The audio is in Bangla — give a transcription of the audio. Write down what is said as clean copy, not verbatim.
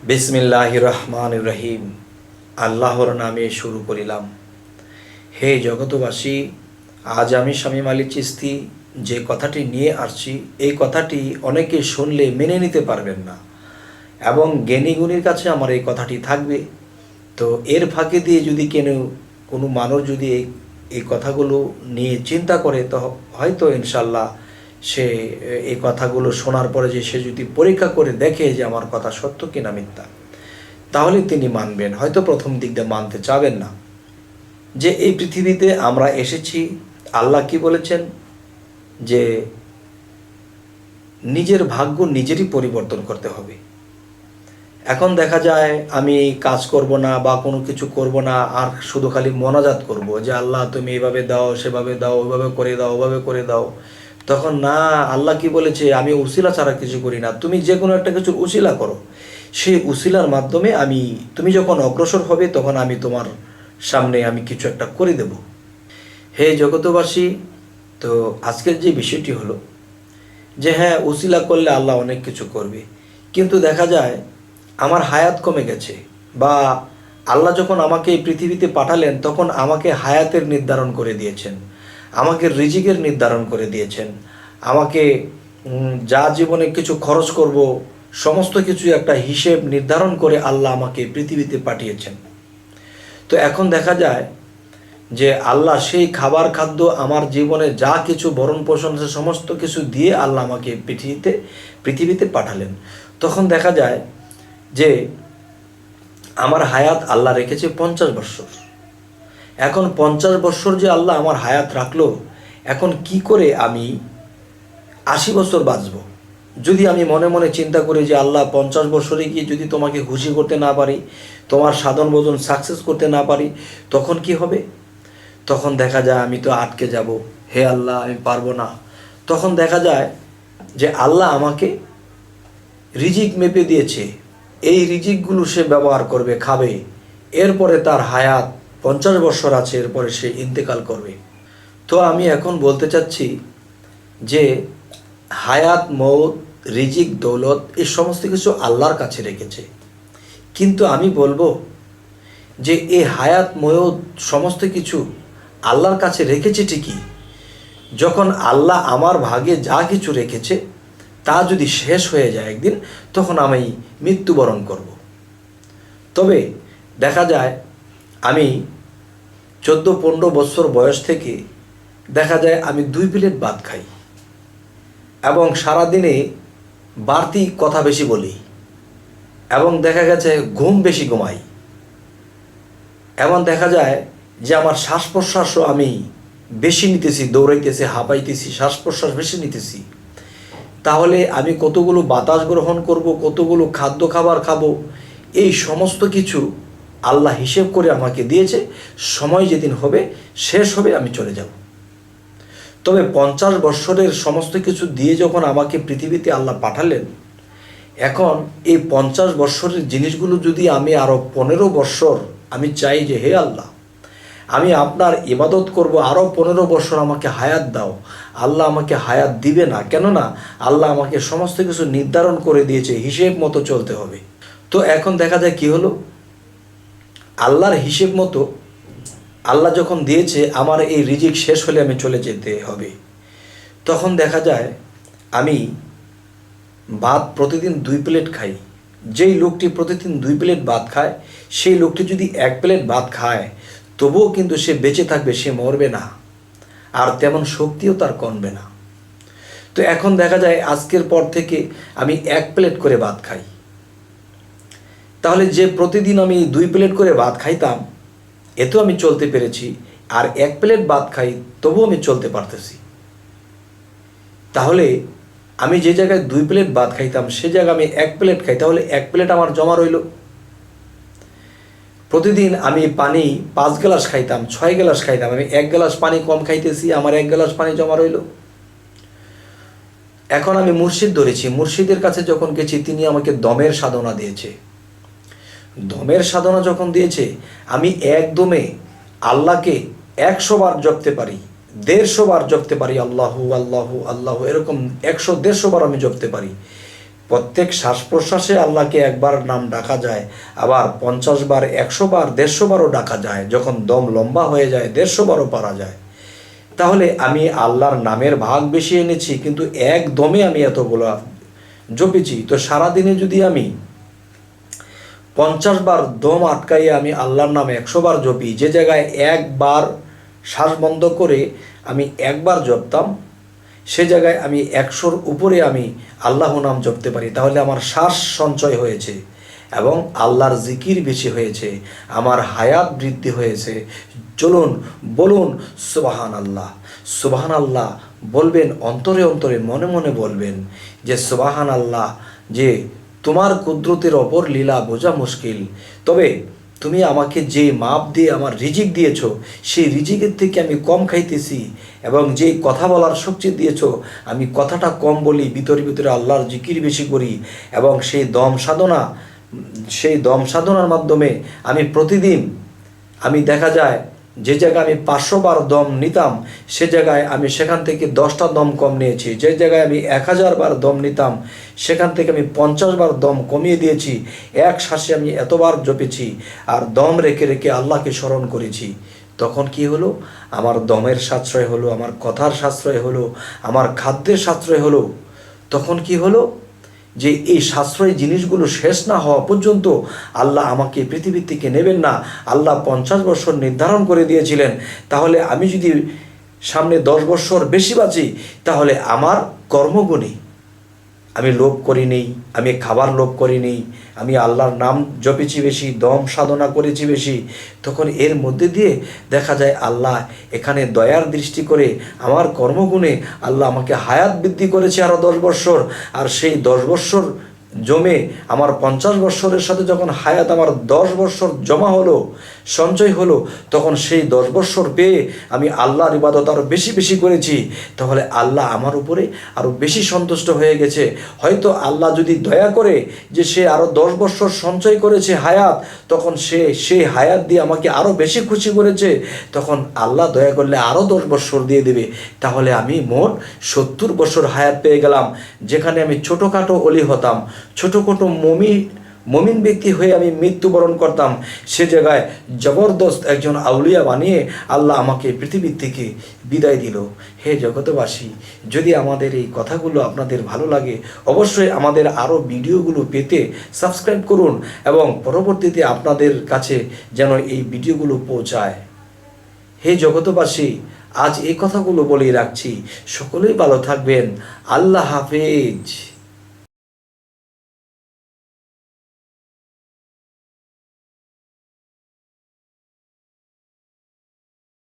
বিসমিল্লাহির রহমানির রহিম। আল্লাহর নামে শুরু করিলাম। হে জগতবাসী, আজ আমি শামীম আলী চিশতি যে কথাটি নিয়ে আসছি, এই কথাটি অনেকে শুনলে মেনে নিতে পারবেন না এবং জ্ঞানীগুণীর কাছে আমার এই কথাটি থাকবে। তো এর ফাঁকে দিয়ে যদি কোনো মানুষ যদি এই কথাগুলো নিয়ে চিন্তা করে, তো হয়তো ইনশাল্লাহ সে এই কথাগুলো শোনার পরে যে সে যদি পরীক্ষা করে দেখে যে আমার কথা সত্য কিনা মিথ্যা, তাহলে তিনি মানবেন। হয়তো প্রথম দিক দিয়ে মানতে চাবেন না। যে এই পৃথিবীতে আমরা এসেছি, আল্লাহ কি বলেছেন যে নিজের ভাগ্য নিজেরই পরিবর্তন করতে হবে। এখন দেখা যায় আমি কাজ করব না বা কোনো কিছু করব না, আর শুধু খালি মোনাজাত করব যে আল্লাহ তুমি এইভাবে দাও, সেভাবে দাও, ওইভাবে করে দাও, ওইভাবে করে দাও। তখন না, আল্লাহ কি বলেছে, আমি উসিলা ছাড়া কিছু করি না। তুমি যে কোনো একটা কিছুর উসিলা করো, সেই উসিলার মাধ্যমে তুমি যখন অগ্রসর হবে তখন আমি তোমার সামনে আমি কিছু একটা করে দেব। হে জগতবাসী, তো আজকের যে বিষয়টি হলো যে হ্যাঁ, উসিলা করলে আল্লাহ অনেক কিছু করবে, কিন্তু দেখা যায় আমার হায়াত কমে গেছে, বা আল্লাহ যখন আমাকে এই পৃথিবীতে পাঠালেন তখন আমাকে হায়াতের নির্ধারণ করে দিয়েছেন, আমাকে রিজিকের নির্ধারণ করে দিয়েছেন, আমাকে যা জীবনে কিছু খরচ করব সমস্ত কিছু একটা হিসেব নির্ধারণ করে আল্লাহ আমাকে পৃথিবীতে পাঠিয়েছেন। তো এখন দেখা যায় যে আল্লাহ সেই খাবার খাদ্য আমার জীবনে যা কিছু ভরণ পোষণ সমস্ত কিছু দিয়ে আল্লাহ আমাকে পৃথিবীতে পাঠালেন। তখন দেখা যায় যে আমার হায়াত আল্লাহ রেখেছে 50 বৎসর। এখন 50 বৎসর যে আল্লাহ আমার হায়াত রাখলো, এখন কি করে আমি 80 বছর বাঁচব? যদি আমি মনে মনে চিন্তা করি যে আল্লাহ 50 বছরে গিয়ে যদি তোমাকে খুশি করতে না পারি, তোমার সাধন ভোজন সাকসেস করতে না পারি, তখন কি হবে? তখন দেখা যায় আমি তো আটকে যাব। হে আল্লাহ, আমি পারবো না। তখন দেখা যায় যে আল্লাহ আমাকে রিজিক মেপে দিয়েছে, এই রিজিকগুলো সে ব্যবহার করবে, খাবে, এরপরে তার হায়াত 50 বছর আছে, এরপরে সে ইন্তেকাল করবে। তো আমি এখন বলতে চাচ্ছি যে হায়াত, মৌত, রিজিক, দৌলত এই সমস্ত কিছু আল্লাহর কাছে রেখেছে, কিন্তু আমি বলবো যে এই হায়াত, মৌত সমস্ত কিছু আল্লাহর কাছে রেখেছে ঠিকই, যখন আল্লাহ আমার ভাগে যা কিছু রেখেছে তা যদি শেষ হয়ে যায় একদিন, তখন আমি মৃত্যুবরণ করব। তবে দেখা যায় আমি 14-15 বছর বয়স থেকে দেখা যায় আমি 2 প্লেট ভাত খাই এবং সারাদিনে বাড়তি কথা বেশি বলি, এবং দেখা গেছে ঘুম বেশি ঘুমাই, এবং দেখা যায় যে আমার শ্বাস প্রশ্বাসও আমি বেশি নিতেছি, দৌড়াইতেছি, হাঁপাইতেছি, শ্বাস প্রশ্বাস বেশি নিতেছি। তাহলে আমি কতগুলো বাতাস গ্রহণ করব, কতগুলো খাদ্য খাবার খাবো, এই সমস্ত কিছু আল্লাহ হিসেব করে আমাকে দিয়েছে। সময় যেদিন হবে, শেষ হবে, আমি চলে যাব। তবে 50 বৎসরের সমস্ত কিছু দিয়ে যখন আমাকে পৃথিবীতে আল্লাহ পাঠালেন, এখন এই 50 বৎসরের জিনিসগুলো যদি আমি আরও 15 বৎসর আমি চাই যে হে আল্লাহ, আমি আপনার ইবাদত করব, আরও 15 বছর আমাকে হায়াত দাও, আল্লাহ আমাকে হায়াত দিবে না। কেননা আল্লাহ আমাকে সমস্ত কিছু নির্ধারণ করে দিয়েছে, হিসেব মতো চলতে হবে। তো এখন দেখা যায় কি হলো, আল্লাহর হিসেব মতো আল্লাহ যখন দিয়েছে আমার এই রিজিক শেষ হলে আমি চলে যেতে হবে, তখন দেখা যায় আমি ভাত প্রতিদিন 2 প্লেট খাই। যেই লোকটি প্রতিদিন 2 প্লেট ভাত খায়, সেই লোকটি যদি 1 প্লেট ভাত খায় তবুও কিন্তু সে বেঁচে থাকবে, সে মরবে না, আর তেমন শক্তিও তার কমবে না। তো এখন দেখা যায় আজকের পর থেকে আমি 1 প্লেট করে ভাত খাই। তাহলে যে প্রতিদিন আমি 2 প্লেট করে ভাত খাইতাম, এতেও আমি চলতে পেরেছি, আর 1 প্লেট ভাত খাই তবুও আমি চলতে পারতেছি। তাহলে আমি যে জায়গায় 2 প্লেট ভাত খাইতাম সে জায়গায় আমি 1 প্লেট খাই, তাহলে 1 প্লেট আমার জমা রইল। প্রতিদিন আমি পানি 5 গ্লাস খাইতাম, 6 গ্লাস খাইতাম, আমি 1 গ্লাস পানি কম খাইতেছি, আমার 1 গ্লাস পানি জমা রইল। এখন আমি মুর্শিদ ধরেছি, মুর্শিদের কাছে যখন গেছি তিনি আমাকে দমের সাধনা দিয়েছে। দমের সাধনা যখন দিয়েছে, আমি একদমে আল্লাহকে 100 বার জপতে পারি, 150 বার জপতে পারি, আল্লাহু আল্লাহু আল্লাহু, এরকম 100-150 বার আমি জপতে পারি। প্রত্যেক শ্বাস প্রশ্বাসে আল্লাহকে একবার নাম ডাকা যায়, আবার 50 বার, 100 বার, 150 বারও ডাকা যায়। যখন দম লম্বা হয়ে যায় 150 বারও পারা যায়। তাহলে আমি আল্লাহর নামের ভাগ বেশি এনেছি, কিন্তু এক দমে আমি এতগুলো জপেছি। তো সারাদিনে যদি আমি 50 বার দম আটকাইয়ে আমি আল্লাহর নাম 100 বার জপি, যে জায়গায় একবার শ্বাস বন্ধ করে আমি একবার জপতাম, সে জায়গায় আমি 100-র উপরে আমি আল্লাহ নাম জপতে পারি। তাহলে আমার শ্বাস সঞ্চয় হয়েছে এবং আল্লাহর জিকির বেশি হয়েছে, আমার হায়াত বৃদ্ধি হয়েছে। চলুন বলুন সুবহান আল্লাহ। সুবহান আল্লাহ বলবেন, অন্তরে অন্তরে মনে মনে বলবেন যে সুবহান আল্লাহ, যে তোমার কুদরতের ওপর লীলা বোঝা মুশকিল। তবে তুমি আমাকে যে মাপ দিয়ে আমার রিজিক দিয়েছ, সেই রিজিকের থেকে আমি কম খাইতেছি, এবং যেই কথা বলার শক্তি দিয়েছ আমি কথাটা কম বলি, ভিতরে ভিতরে আল্লাহর জিকির বেশি করি, এবং সেই দম সাধনার মাধ্যমে আমি প্রতিদিন আমি দেখা যায় যে জায়গায় আমি 500 বার দম নিতাম, সে জায়গায় আমি সেখান থেকে 10টা দম কম নিয়েছি। যে জায়গায় আমি 1000 বার দম নিতাম, সেখান থেকে আমি 50 বার দম কমিয়ে দিয়েছি। এক শ্বাসে আমি এতবার জপেছি, আর দম রেখে রেখে আল্লাহকে স্মরণ করেছি। তখন কি হলো? আমার দমের সাশ্রয় হলো, আমার কথার সাশ্রয় হলো, আমার খাদ্যের সাশ্রয় হলো। তখন কি হলো? যে এই সাশ্রয়ী জিনিসগুলো শেষ না হওয়া পর্যন্ত আল্লাহ আমাকে পৃথিবীর থেকে নেবেন না। আল্লাহ 50 বছর নির্ধারণ করে দিয়েছিলেন। তাহলে আমি যদি সামনে 10 বছর বেশি বাঁচি, তাহলে আমার কর্মগুণী, আমি লোভ করি নেই, আমি খাবার লোভ করি নেই, আমি আল্লাহর নাম জপেছি বেশি, দম সাধনা করেছি বেশি, তখন এর মধ্যে দিয়ে দেখা যায় আল্লাহ এখানে দয়ার দৃষ্টি করে আমার কর্মগুণে আল্লাহ আমাকে হায়াত বৃদ্ধি করেছে আরও 10 বছর। আর সেই 10 বছর জমে আমার 50 বছরের সাথে যখন হায়াত আমার 10 বছর জমা হলো, সঞ্চয় হলো, তখন সেই 10 বছর পেয়ে আমি আল্লাহর ইবাদত আরও বেশি বেশি করেছি। তাহলে আল্লাহ আমার উপরে আরও বেশি সন্তুষ্ট হয়ে গেছে। হয়তো আল্লাহ যদি দয়া করে যে সে আরও 10 বছর সঞ্চয় করেছে হায়াত, তখন সেই হায়াত দিয়ে আমাকে আরও বেশি খুশি করেছে, তখন আল্লাহ দয়া করলে আরও 10 বছর দিয়ে দেবে। তাহলে আমি মোট 70 বছর হায়াত পেয়ে গেলাম। যেখানে আমি ছোটোখাটো অলি হতাম, ছোটোখাটো মমিন ব্যক্তি হয়ে আমি মৃত্যুবরণ করতাম, সে জায়গায় জবরদস্ত একজন আউলিয়া বানিয়ে আল্লাহ আমাকে পৃথিবীর থেকে বিদায় দিল। হে জগতবাসী, যদি আমাদের এই কথাগুলো আপনাদের ভালো লাগে, অবশ্যই আমাদের আরও ভিডিওগুলো পেতে সাবস্ক্রাইব করুন, এবং পরবর্তীতে আপনাদের কাছে যেন এই ভিডিওগুলো পৌঁছায়। হে জগতবাসী, আজ এই কথাগুলো বলেই রাখছি। সকলেই ভালো থাকবেন। আল্লাহ হাফেজ।